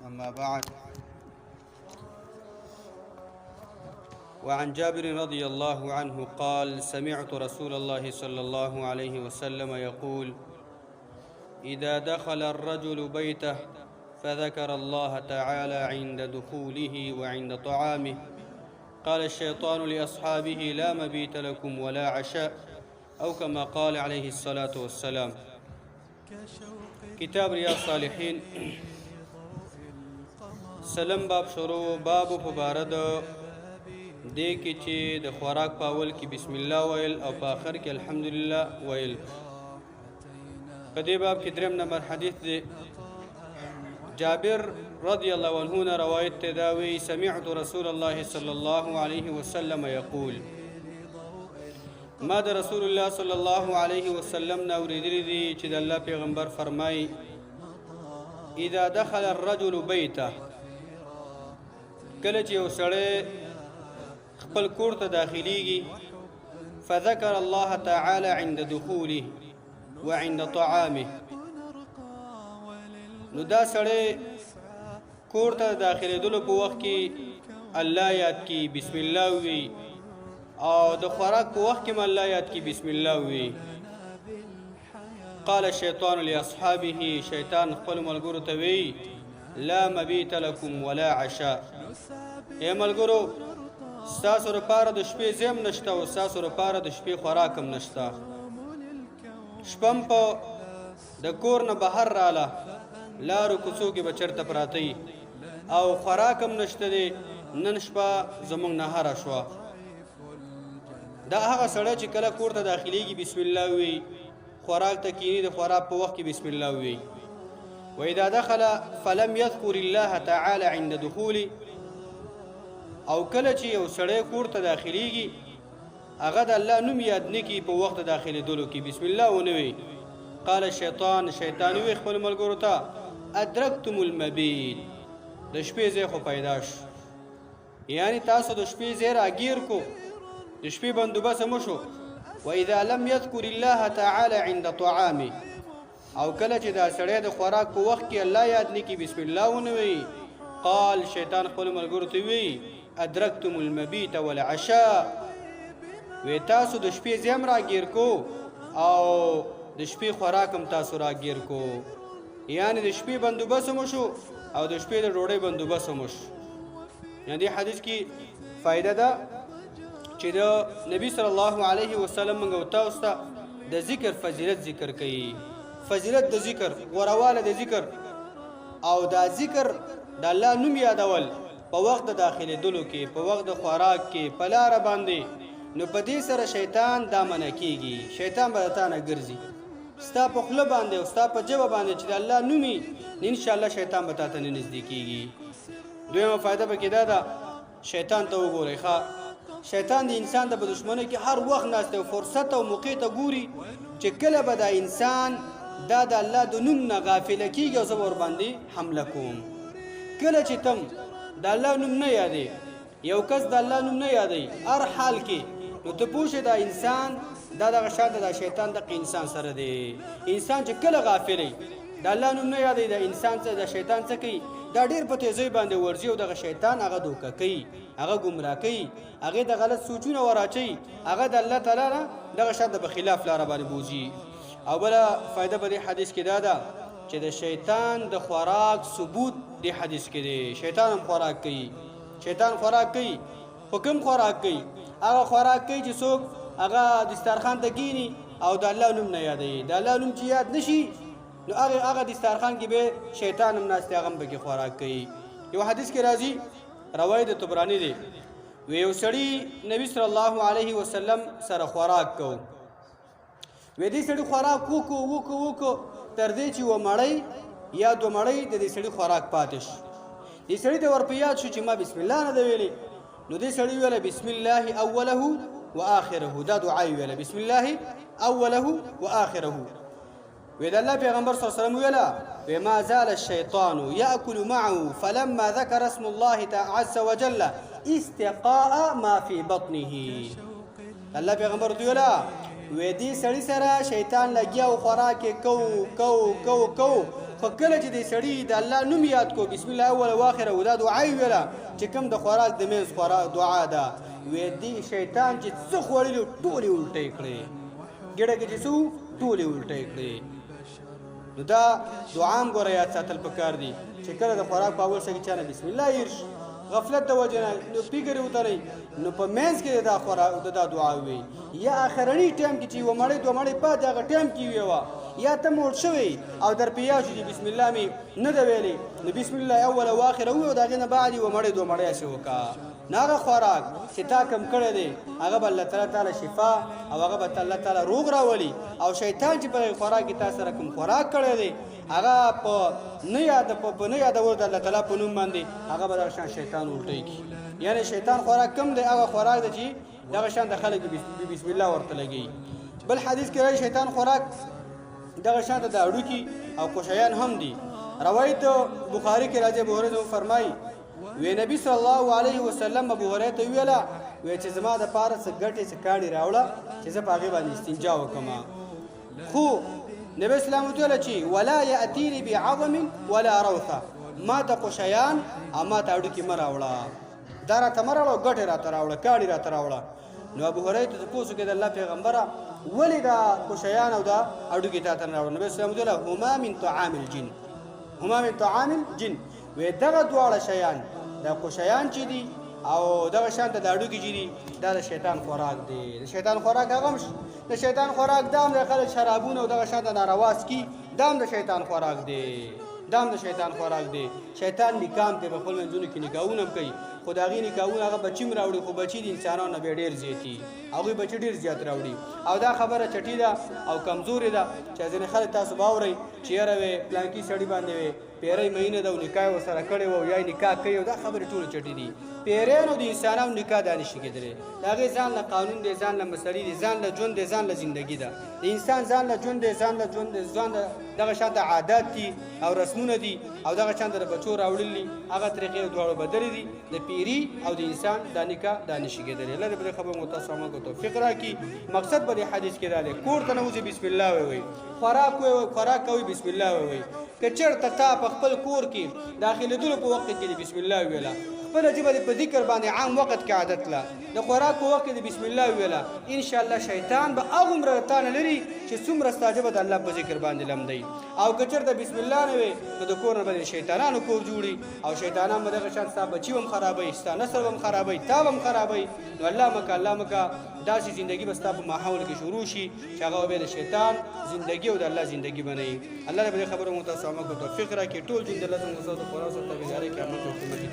أما بعد. وعن جابر رضي الله عنه قال: سمعت رسول الله صلى الله عليه وسلم يقول: إذا دخل الرجل بيته فذكر الله تعالى عند دخوله وعند طعامه قال الشيطان لأصحابه: لا مبيت لكم ولا عشاء، أو كما قال عليه الصلاة والسلام. کتاب ریاض صالحین سلم باب شروع. باب په باره د دې کې چې د خوراک په اول کې بسم الله ویل او په آخر کې الحمدلله ویل. په دې باب کې دریم نمبر حدیث دی. جابر رضی الله عنه نه روایت ته دا وی: سمعت رسول الله صلی الله علیه وسلم یقول: ما د رسول الله صلی الله علیه وسلم نه اوریدلی دي چې د الله پیغمبر فرمایي: اذا دخل الرجل بیته، کله چې یو سړی خپل کور ته داخلیږي، فذكر الله تعالى عند دخوله وعند طعامه، نو دا سړی کور ته داخلېدلو په وخت کې الله یاد کی، بسم الله وی، او د خوراک په وخت کې هم الله یاد کی، بسم الله وی. قال الشيطان لأصحابه، شیطان خپل ملګرو ته وی: لا مبیت لكم ولا عشاء، ای ملګرو ستاسو لپاره د شپې ځای هم نشته او ستاسو لپاره د شپې خوراک هم نشته. شپه هم په د کور نه بهر راله، لارو کوڅو کې به چېرته پراته وي او خوراک هم نشته دی. نن شپه زموږ نهاره شوه. دا هغه سړی چې کله کور ته داخلیږي بسم الله وی، خوراک ته کینی د خوراک په وخت کې بسم الله وی. واذا دخل فلم يذكر الله تعالى عند دخوله، او کله چې یو سړی کور ته داخلیږي هغه د الله نوم یاد نه کي په وخت داخلېدلو کې بسم الله ونه وی. قال الشيطان، شیطان وی خپل ملګرو ته: ادرکتم المبیت، د شپې ځای خو پیدا شو، یعنی تاسو د شپې ځای راګیر کو، د شپې بندوبست مو شو. واذا لم يذكر الله تعالى عند طعامه، او کله چې دا سړی د خوراک په وخت کې الله یاد نه کي، بسم الله ونه وی. قال شیطان خپل ملګرو ته وی: ادرکتم المبیت والعشاء، وی تاسو د شپې ځای هم راګیر کو او د شپې خوراک هم تاسو راګیر کو، یعنی د شپې بندوبست مو شو او د شپې د ډوډۍ بندوبست مو شو. یعنی دې حدیث کې فائدہ ده چې د نبی صلی الله علیه وسلم موږ تاسو ته د ذکر فضیلت ذکر کوي، فضیلت د ذکر، غورواله د ذکر، او دا ذکر د الله نوم یادول په وخت د داخلېدلو کې، په وخت د خوراک کې، په لاره باندې، نو په دې سره شیطان دا منع کېږي. شیطان به د تا نه ګرځي، ستا په خوله باندې او ستا په ژبه باندې چې د الله نوم وي، انشاءالله شیطان به تا ته نه نږدې کېږي. دویمه فایده پکې دا ده، شیطان ته وګورئ ښه. شیطان د انسان د په دشمنۍ کې هر وخت ناست دی او فرصت او موقع ته ګوري چې کله به دا انسان دا د الله د نوم نه غافله کېږي او زه به ورباندې حمله کوم. کله چې تم د الله نوم نه یادې، یو کس د الله نوم نه یادوي هر حال کې، نو ته پوه شې دا انسان دا دغه شاته د شیطان دغه انسان سره دی. انسان چې کله غافلی د الله نوم نه یادوي، د انسان څه د شیطان څه کوي، دا ډېر په تیزۍ باندې ورځي او دغه شیطان هغه دوکه کوي، هغه ګمراه کوي، هغې د غلط سوچونه وراچوي، هغه د الله تعالی نه دغه شاته به خلاف لاره باندې بوځي. او بله فایده په دې حدیث کې دا ده چې د شیطان د خوراک ثبوت دې حدیث کې دی. شیطان هم خوراک کوي، شیطان خوراک کوي، خو کوم خوراک کوي؟ هغه خوراک کوي چې څوک هغه دسترخوان ته کیني او د الله نوم نه یادوي. د الله نوم چې یاد نشي، نو هغه دسترخوان کې به شیطان هم ناست دی، هغه هم پکې خوراک کوي. یو حدیث کې راځي، روایت طبراني دی، وی یو سړي نبی صلی الله علیه وسلم سره خوراک کو، وی دې سړي خوراک وکړو تر دې چې و مړی یا دو مړی د دې سړي خوراک پاتې شو. دې سړي ته ورپه یاد شو چې ما بسم الله نه ده ویلې، نو دې سړي ویله بسم الله اوله واخره، دا دعا یې ویله، بسم الله اوله واخره. وی د الله پیغمبر صلی الله علیه وسلم ویله: وما زال الشیطان یأکل معه فلما ذکر اسم الله عز وجل استقاء ما فی بطنه. الله پیغمبر ته ویله وې دې سړی سره شیطان لګیا او خوراک کو خو کله چې د سړي د الله نوم یاد کو بسم الله اول او اخر او دا دعا ویله چې کوم د خوراک د منځ خوراک دعا ده وې دی شیطان چې څه خوړلي ټولې الټې کړې ګډه کې چې څه ټولې الټې کړې نو دا دعا هم ګوره یاد ساتل پکار دي چې کله د خوراک په اول سره چانه بسم الله یرش غفلت د وجه نه نو پیګري وتري نو په منځ کې دا خوراک دا دعا وي یا اخرنی ټایم کې چې و مړې دوه مړې پات هغه ټایم کې وي یا ته موړ شوی او در پیاش دي بسم الله می نه د ویلي نو بسم الله اول او اخر او داغه نه بعد و مړې دوه مړې شو کا ناغه خوراک چې تا کم کړی دی هغه به الله تعالی شفا او هغه به الله تعالی روغ راولي او شیطان چې په خوراک کې تاسو سره کوم خوراک کړی دی هغه په نه یاد ورته الله تعالی په نوم باندې هغه به شان شیطان الټی کی یعنی شیطان خوراک کم دی هغه خوراک دی چې دغه شان د خلک بسم الله ورته لګي بل حدیث کې راځي شیطان خوراک دغه شان د اړوکی او کوشیان هم دي روایت بخاری کې راځي ابو هريره فرمایي وی نبی صلی الله علیه وسلم ابو هريره ته ویلا وی چې زما د پاره څه ګټه څه کاڼي راوړه چې زه په هغه باندې استنجا وکم خو نبی اسلام ته چې ولا یاتینی بعظم ولا روثه ما ته قشیان اما ته اډو کې مراوړه دارا ته مراوړه ګټه را تراوړه کاڼي را تراوړه نو ابو هريره ته پوښتنه کړه الله پیغمبره ولی دا قشیان او دا اډو کې ته راوړه نبی اسلام ته هما من طعام الجن هما من طعام الجن و دغه دواړه شیان د قشیان چې دي او دغه شان د اډو کې چې دي دا د شیطان خوراک دی د شیطان خوراک هغه د شیطان خوراک دام د خلک شرابونه او دغه شان د نارواز کی دام د شیطان خوراک دی دام د شیطان خوراک دی شیطان نکام ته په خپل منځونو کې نکاحونه هم کوي خو د هغې نکاحونه هغه بچي هم راوړي خو بچي د انسانانو نه بیا ډېر زیاتي هغوی بچي ډېر زیات راوړي او دا خبره چټي ده او کمزورې ده چې ځینې خلک تاسو به اورئ چې یاره وې پلانکي سړي باندې وې پیرۍ مهینه ده او نکاح ورسره کړې وه او یا نکاح کوي او دا خبرې ټولې چټي دي پیریانو د انسانانو نکاح دا نشي کېدلی د هغې ځان له قانون دی ځان له مسلې دی ځان له ژوند دی ځان له زندګي ده د انسان ځان له ژوند دی ځان له ژوند دی ځان دغه شانته عادات دي او رسمونه دي او دغه شانته د بچو راوړل دي هغه طریقې دواړه بدلې دي د پیري او د انسان دا نکاح دا نشي کېدلی الله دې په دې خبرو متاسو موږ توفیق راکړي مقصد به د حدیث کې دا دی کور ته ننوځي بسم الله ووایي خوراک کوي بسم الله ووایي که چېرته تا په خپل کور کې داخلېدلو په وخت کې بسم الله وویله خپله ژبه دې په ذکر باندې عام وخت کې عادت له د خوراک په وخت کې د بسم الله وویله انشاءالله شیطان به هغومره تا نه لري چې څومره ستا ژبه د الله په ذکر باندې لمدوي او که چېرته بسم الله نه وي نو د کور نه به د شیطانانو کور جوړي او شیطانان به دغه شان ستا بچي هم خرابوي ستا نسل هم خرابوي تا هم خرابوي نو الله مکه داسې زندگی به ستا په ماحول کې شروع شي چې هغه به د شیطان زندگی او د الله زندگی بنوي الله دې په دې خبرو مو تاسو موږ توفیق راکړي ټول ژوند د الله زموږ سره د قرآن سره تابعداري کې عمل وکړو